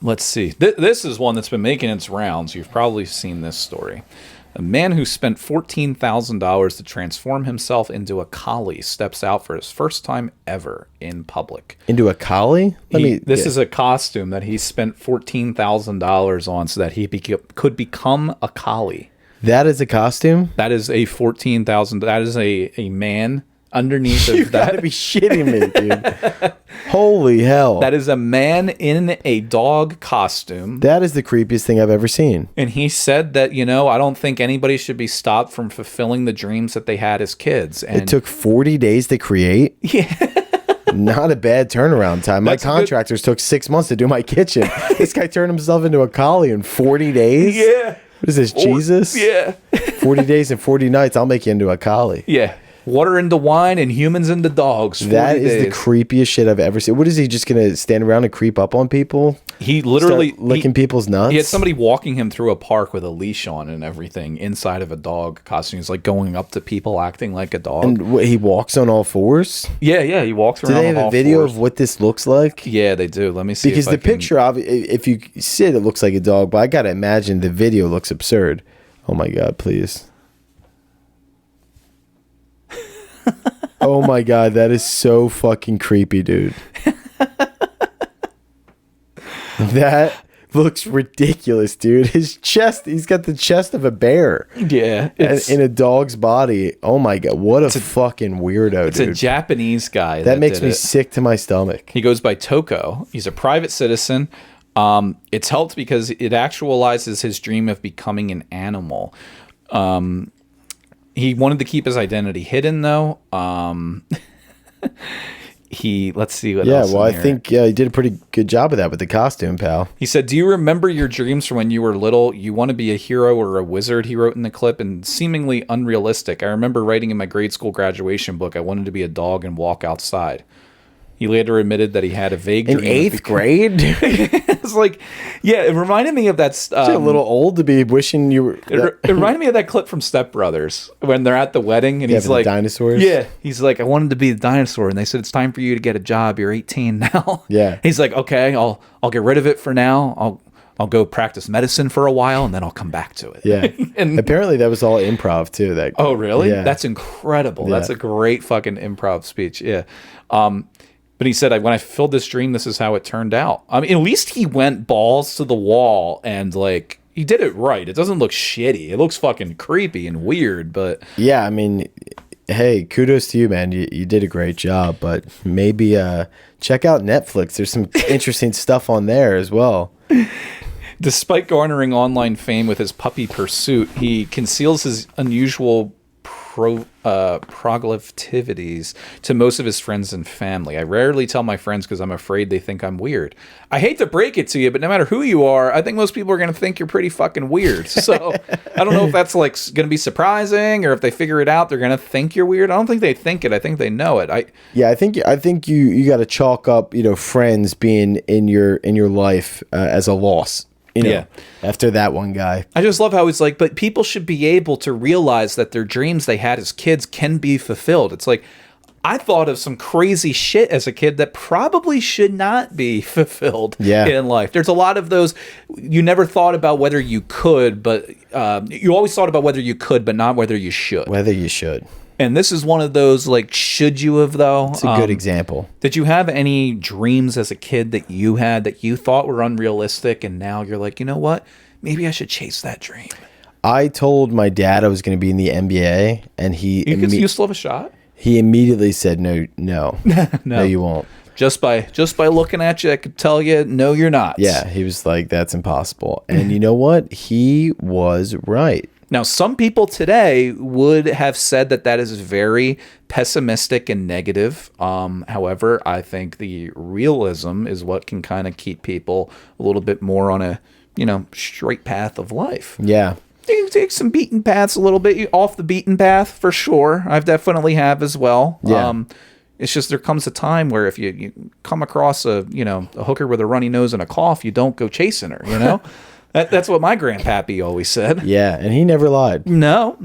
Let's see. This is one that's been making its rounds. You've probably seen this story. A man who spent $14,000 to transform himself into a collie steps out for his first time ever in public. Into a collie? This is a costume that he spent $14,000 on so that he could become a collie. That is a costume? That is a $14,000. That is a man underneath of You that. gotta be shitting me, dude. Holy hell. That is a man in a dog costume. That is the creepiest thing I've ever seen. And he said that, I don't think anybody should be stopped from fulfilling the dreams that they had as kids. And it took 40 days to create? Yeah. Not a bad turnaround time. My contractors took 6 months to do my kitchen. This guy turned himself into a collie in 40 days? Yeah. What is this, Jesus? Yeah. 40 days and 40 nights, I'll make you into a collie. Yeah. Water into wine and humans into dogs. That is the creepiest shit I've ever seen. What is he just going to stand around and creep up on people? He literally licking people's nuts. He had somebody walking him through a park with a leash on and everything inside of a dog costume. He's like going up to people acting like a dog. And he walks on all fours? Yeah, he walks around. Do they have a video of what this looks like? Yeah, they do. Let me see. Because the picture, if you see it, it looks like a dog, but I got to imagine the video looks absurd. Oh my God, please. Oh my God, that is so fucking creepy, dude. That looks ridiculous, dude. His chest, he's got the chest of a bear. Yeah. In a dog's body. Oh my God, what a fucking weirdo, it's dude. It's a Japanese guy. That makes me sick to my stomach. He goes by Toko. He's a private citizen. It's helped because it actualizes his dream of becoming an animal. He wanted to keep his identity hidden, though. Let's see what else. Yeah, well, I think he did a pretty good job of that with the costume, pal. He said, "Do you remember your dreams from when you were little? You want to be a hero or a wizard," he wrote in the clip, and seemingly unrealistic. I remember writing in my grade school graduation book, I wanted to be a dog and walk outside. He later admitted that he had a vague dream. In 8th grade? It's like, yeah, it reminded me of that. You're a little old to be wishing you were. It reminded me of that clip from Step Brothers when they're at the wedding and he's like, dinosaurs? Yeah. He's like, I wanted to be the dinosaur. And they said, it's time for you to get a job. You're 18 now. Yeah. He's like, okay, I'll get rid of it for now. I'll go practice medicine for a while and then I'll come back to it. Yeah. And apparently that was all improv too. Oh, really? Yeah. That's incredible. Yeah. That's a great fucking improv speech. Yeah. But he said, when I fulfilled this dream, this is how it turned out. I mean, at least he went balls to the wall and he did it right. It doesn't look shitty. It looks fucking creepy and weird, but yeah, I mean, hey, kudos to you, man. You did a great job, but maybe check out Netflix. There's some interesting stuff on there as well. Despite garnering online fame with his puppy pursuit, he conceals his unusual proclivities to most of his friends and family. I rarely tell my friends because I'm afraid they think I'm weird. I hate to break it to you, but no matter who you are, I think most people are going to think you're pretty fucking weird. So I don't know if that's going to be surprising or if they figure it out, they're going to think you're weird. I don't think they think it. I think they know it. I think you got to chalk up, friends being in your life as a loss. After that one guy. I just love how he's like, but people should be able to realize that their dreams they had as kids can be fulfilled. It's like, I thought of some crazy shit as a kid that probably should not be fulfilled in life. There's a lot of those, you never thought about whether you could, but you always thought about whether you could, but not whether you should. Whether you should. And this is one of those, should you have, though? It's a good example. Did you have any dreams as a kid that you had that you thought were unrealistic, and now you're like, you know what? Maybe I should chase that dream. I told my dad I was going to be in the NBA, and you still have a shot? He immediately said, no, no, you won't. Just by looking at you, I could tell you, no, you're not. Yeah, he was like, that's impossible. And you know what? He was right. Now, some people today would have said that is very pessimistic and negative. However, I think the realism is what can kind of keep people a little bit more on a, straight path of life. Yeah. You take some beaten paths a little bit off the beaten path for sure. I've definitely have as well. Yeah. It's just there comes a time where if you come across a hooker with a runny nose and a cough, you don't go chasing her, That's what my grandpappy always said. Yeah, and he never lied. Nope.